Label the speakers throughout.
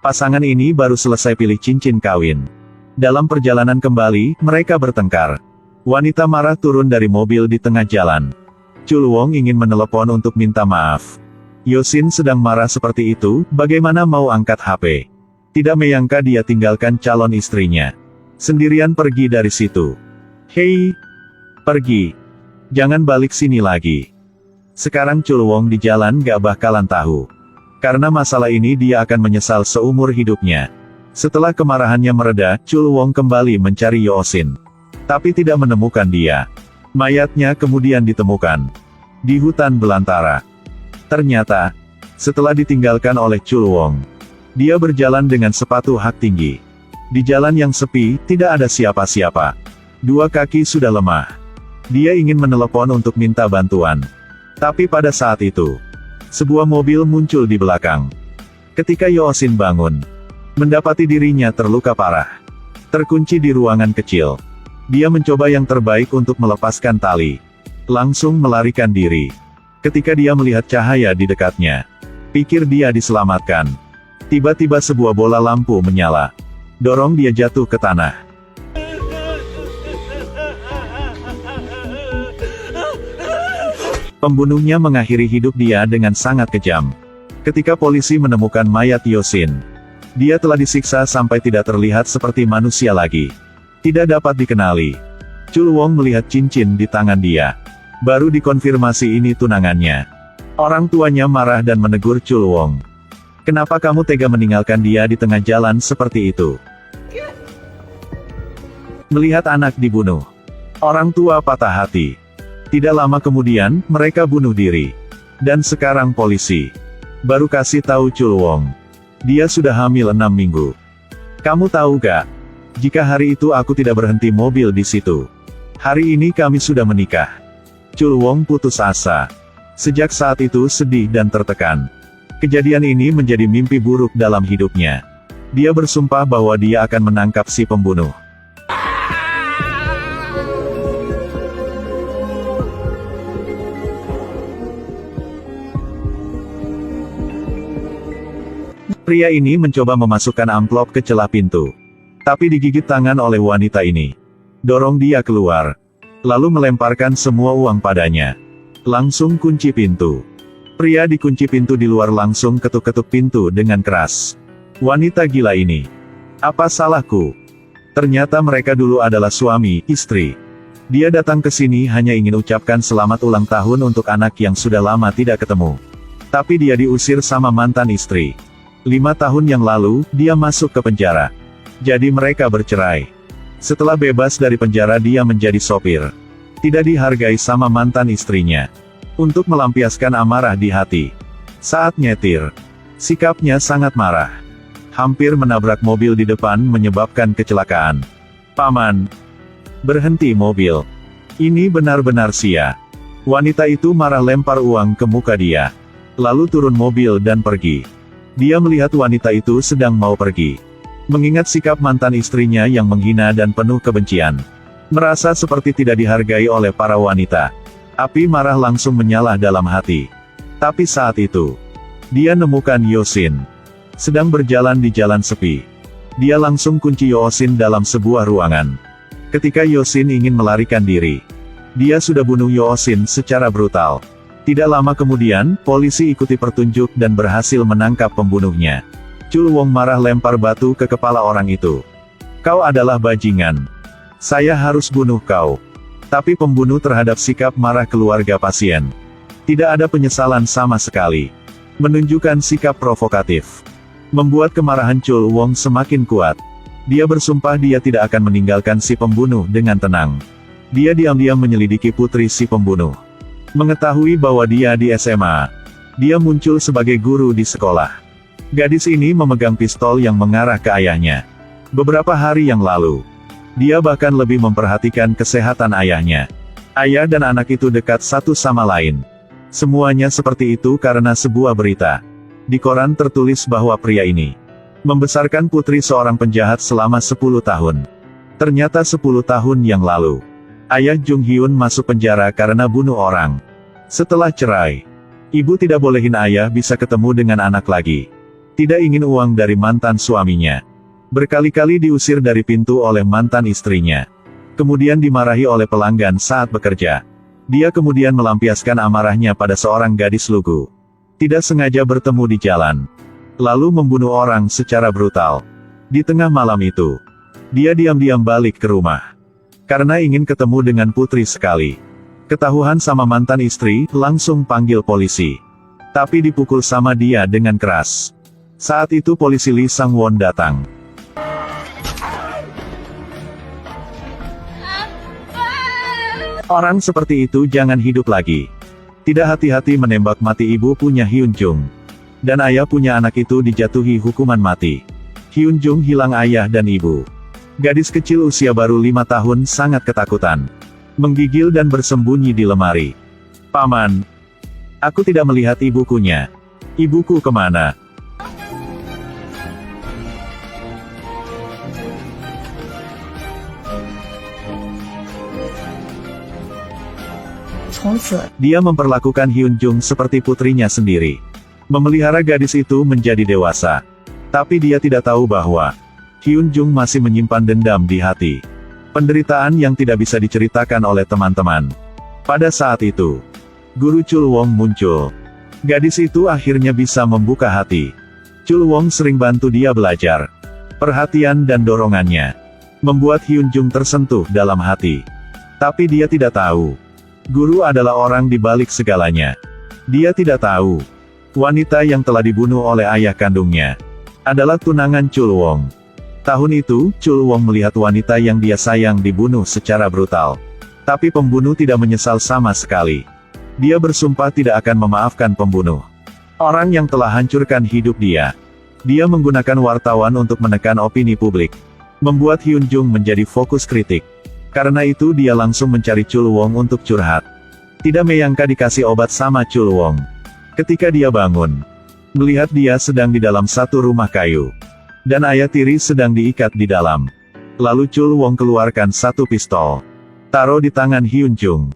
Speaker 1: Pasangan ini baru selesai pilih cincin kawin. Dalam perjalanan kembali, mereka bertengkar. Wanita marah turun dari mobil di tengah jalan. Chul Wong ingin menelepon untuk minta maaf. Yosin sedang marah seperti itu, bagaimana mau angkat HP? Tidak menyangka dia tinggalkan calon istrinya. Sendirian pergi dari situ. Hei! Pergi. Jangan balik sini lagi. Sekarang Chul Wong di jalan gak bakalan tahu. Karena masalah ini dia akan menyesal seumur hidupnya. Setelah kemarahannya mereda, Chul Wong kembali mencari Yosin. Tapi tidak menemukan dia. Mayatnya kemudian ditemukan di hutan belantara. Ternyata, setelah ditinggalkan oleh Chul Wong, dia berjalan dengan sepatu hak tinggi. Di jalan yang sepi, tidak ada siapa-siapa. Dua kaki sudah lemah. Dia ingin menelepon untuk minta bantuan. Tapi pada saat itu, sebuah mobil muncul di belakang. Ketika Yosin bangun, mendapati dirinya terluka parah. Terkunci di ruangan kecil. Dia mencoba yang terbaik untuk melepaskan tali. Langsung melarikan diri. Ketika dia melihat cahaya di dekatnya, pikir dia diselamatkan. Tiba-tiba sebuah bola lampu menyala. Dorong dia jatuh ke tanah. Pembunuhnya mengakhiri hidup dia dengan sangat kejam. Ketika polisi menemukan mayat Yosin, dia telah disiksa sampai tidak terlihat seperti manusia lagi. Tidak dapat dikenali. Chul Wong melihat cincin di tangan dia. Baru dikonfirmasi ini tunangannya. Orang tuanya marah dan menegur Chul Wong. Kenapa kamu tega meninggalkan dia di tengah jalan seperti itu? Melihat anak dibunuh, orang tua patah hati. Tidak lama kemudian, mereka bunuh diri. Dan sekarang polisi baru kasih tahu Chul Wong. Dia sudah hamil 6 minggu. Kamu tahu gak? Jika hari itu aku tidak berhenti mobil di situ, hari ini kami sudah menikah. Chul Wong putus asa. Sejak saat itu sedih dan tertekan. Kejadian ini menjadi mimpi buruk dalam hidupnya. Dia bersumpah bahwa dia akan menangkap si pembunuh. Pria ini mencoba memasukkan amplop ke celah pintu. Tapi digigit tangan oleh wanita ini. Dorong dia keluar. Lalu melemparkan semua uang padanya. Langsung kunci pintu. Pria dikunci pintu di luar langsung ketuk-ketuk pintu dengan keras. Wanita gila ini. Apa salahku? Ternyata mereka dulu adalah suami, istri. Dia datang ke sini hanya ingin ucapkan selamat ulang tahun untuk anak yang sudah lama tidak ketemu. Tapi dia diusir sama mantan istri. 5 tahun yang lalu, dia masuk ke penjara. Jadi mereka bercerai. Setelah bebas dari penjara dia menjadi sopir. Tidak dihargai sama mantan istrinya. Untuk melampiaskan amarah di hati. Saat nyetir, sikapnya sangat marah. Hampir menabrak mobil di depan menyebabkan kecelakaan. Paman, berhenti mobil. Ini benar-benar sia. Wanita itu marah lempar uang ke muka dia. Lalu turun mobil dan pergi. Dia melihat wanita itu sedang mau pergi. Mengingat sikap mantan istrinya yang menghina dan penuh kebencian. Merasa seperti tidak dihargai oleh para wanita. Api marah langsung menyala dalam hati. Tapi saat itu, dia nemukan Yosin. Sedang berjalan di jalan sepi. Dia langsung kunci Yosin dalam sebuah ruangan. Ketika Yosin ingin melarikan diri, dia sudah bunuh Yosin secara brutal. Tidak lama kemudian, polisi ikuti petunjuk dan berhasil menangkap pembunuhnya. Chul Wong marah lempar batu ke kepala orang itu. Kau adalah bajingan. Saya harus bunuh kau. Tapi pembunuh terhadap sikap marah keluarga pasien. Tidak ada penyesalan sama sekali. Menunjukkan sikap provokatif. Membuat kemarahan Chul Wong semakin kuat. Dia bersumpah dia tidak akan meninggalkan si pembunuh dengan tenang. Dia diam-diam menyelidiki putri si pembunuh. Mengetahui bahwa dia di SMA. Dia muncul sebagai guru di sekolah. Gadis ini memegang pistol yang mengarah ke ayahnya. Beberapa hari yang lalu, dia bahkan lebih memperhatikan kesehatan ayahnya. Ayah dan anak itu dekat satu sama lain. Semuanya seperti itu karena sebuah berita. Di koran tertulis bahwa pria ini membesarkan putri seorang penjahat selama 10 tahun. Ternyata 10 tahun yang lalu, ayah Jung Hyun masuk penjara karena bunuh orang. Setelah cerai, ibu tidak bolehin ayah bisa ketemu dengan anak lagi. Tidak ingin uang dari mantan suaminya. Berkali-kali diusir dari pintu oleh mantan istrinya. Kemudian dimarahi oleh pelanggan saat bekerja. Dia kemudian melampiaskan amarahnya pada seorang gadis lugu. Tidak sengaja bertemu di jalan. Lalu membunuh orang secara brutal. Di tengah malam itu, dia diam-diam balik ke rumah. Karena ingin ketemu dengan putri sekali. Ketahuan sama mantan istri, langsung panggil polisi. Tapi dipukul sama dia dengan keras. Saat itu polisi Lee Sang-won datang. Orang seperti itu jangan hidup lagi. Tidak hati-hati menembak mati ibu punya Hyun Jung. Dan ayah punya anak itu dijatuhi hukuman mati. Hyun Jung hilang ayah dan ibu. Gadis kecil usia baru 5 tahun sangat ketakutan. Menggigil dan bersembunyi di lemari. Paman. Aku tidak melihat ibukunya. Ibuku kemana? Dia memperlakukan Hyun Jung seperti putrinya sendiri. Memelihara gadis itu menjadi dewasa. Tapi dia tidak tahu bahwa Hyun Jung masih menyimpan dendam di hati. Penderitaan yang tidak bisa diceritakan oleh teman-teman. Pada saat itu, Guru Chul Wong muncul. Gadis itu akhirnya bisa membuka hati. Chul Wong sering bantu dia belajar. Perhatian dan dorongannya membuat Hyun Jung tersentuh dalam hati. Tapi dia tidak tahu. Guru adalah orang di balik segalanya. Dia tidak tahu. Wanita yang telah dibunuh oleh ayah kandungnya adalah tunangan Chul Wong. Tahun itu, Chul Wong melihat wanita yang dia sayang dibunuh secara brutal. Tapi pembunuh tidak menyesal sama sekali. Dia bersumpah tidak akan memaafkan pembunuh. Orang yang telah hancurkan hidup dia. Dia menggunakan wartawan untuk menekan opini publik. Membuat Hyun Jung menjadi fokus kritik. Karena itu dia langsung mencari Chul Wong untuk curhat. Tidak menyangka dikasih obat sama Chul Wong. Ketika dia bangun, melihat dia sedang di dalam satu rumah kayu. Dan ayah tiri sedang diikat di dalam. Lalu Chul Wong keluarkan satu pistol. Taruh di tangan Hyun Jung.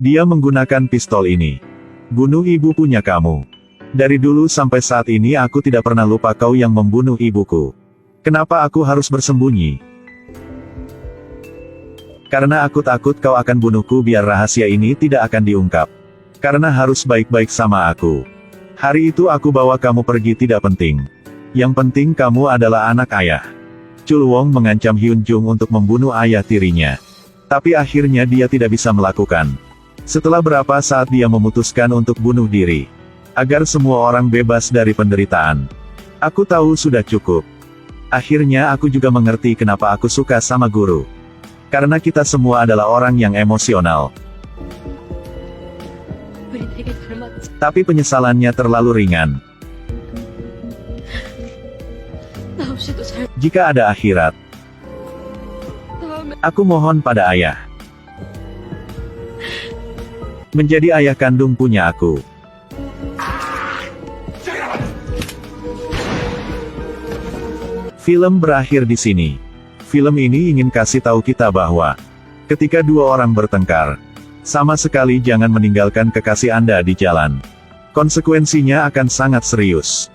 Speaker 1: Dia menggunakan pistol ini. Bunuh ibu punya kamu. Dari dulu sampai saat ini aku tidak pernah lupa kau yang membunuh ibuku. Kenapa aku harus bersembunyi? Karena aku takut kau akan bunuhku biar rahasia ini tidak akan diungkap. Karena harus baik-baik sama aku. Hari itu aku bawa kamu pergi tidak penting. Yang penting kamu adalah anak ayah. Chul Wong mengancam Hyun Jung untuk membunuh ayah tirinya. Tapi akhirnya dia tidak bisa melakukan. Setelah berapa saat dia memutuskan untuk bunuh diri. Agar semua orang bebas dari penderitaan. Aku tahu sudah cukup. Akhirnya aku juga mengerti kenapa aku suka sama guru. Karena kita semua adalah orang yang emosional. Tapi penyesalannya terlalu ringan. Jika ada akhirat, aku mohon pada ayah. Menjadi ayah kandung punya aku. Film berakhir di sini. Film ini ingin kasih tahu kita bahwa, ketika dua orang bertengkar, sama sekali jangan meninggalkan kekasih Anda di jalan. Konsekuensinya akan sangat serius.